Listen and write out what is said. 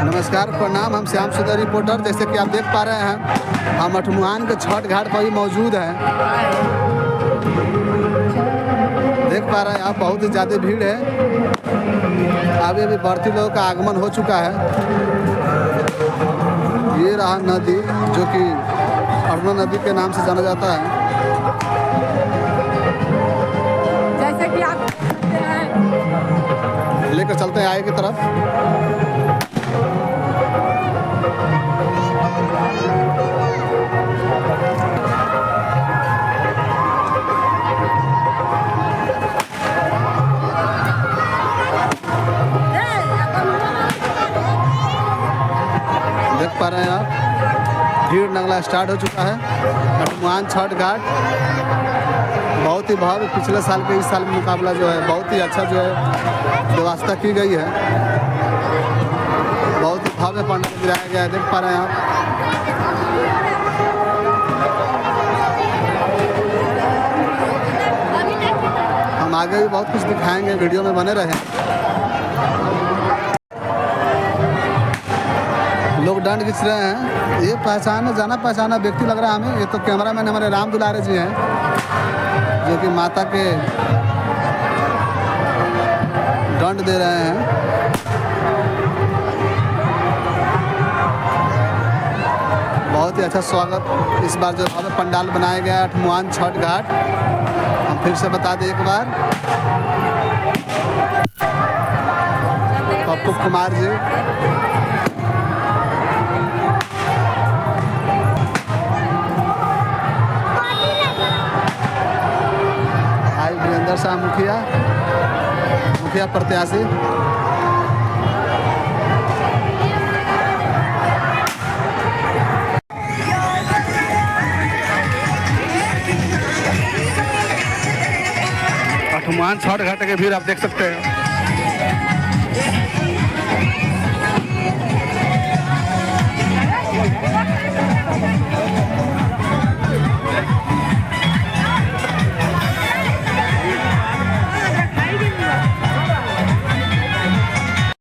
नमस्कार, प्रणाम। हम श्याम सुंदर रिपोर्टर। जैसे कि आप देख पा रहे हैं, हम अठमुआन के छठ घाट पर ही मौजूद हैं। देख पा रहे हैं आप, बहुत ही ज़्यादा भीड़ है। अभी अभी बढ़ती लोगों का आगमन हो चुका है। ये रहा नदी, जो कि अरुणा नदी के नाम से जाना जाता है। जैसे कि आप लेकर चलते हैं आगे की तरफ। देख पा रहे हैं आप, भीड़ नगला स्टार्ट हो चुका है। अठमुआन छठ घाट बहुत ही भव्य, पिछले साल के इस साल में मुकाबला जो है बहुत ही अच्छा जो है व्यवस्था की गई है। बहुत ही भव्य पंडाल गिराया गया है। देख पा रहे हैं आप। हम आगे भी बहुत कुछ दिखाएंगे, वीडियो में बने रहें। लोग दंड खींच रहे हैं। ये जाना पहचाना व्यक्ति लग रहा है हमें। ये तो कैमरामैन हमारे राम दुलारे जी हैं, जो कि माता के दंड दे रहे हैं। बहुत ही अच्छा स्वागत इस बार जो हमें पंडाल बनाया गया है अठमुआन छठ घाट। हम फिर से बता दें एक बार, पप्पू कुमार जी, वीरेंद्र शाह मुखिया प्रत्याशी, अठमुआन छठ घाट के भीड़ आप देख सकते हैं।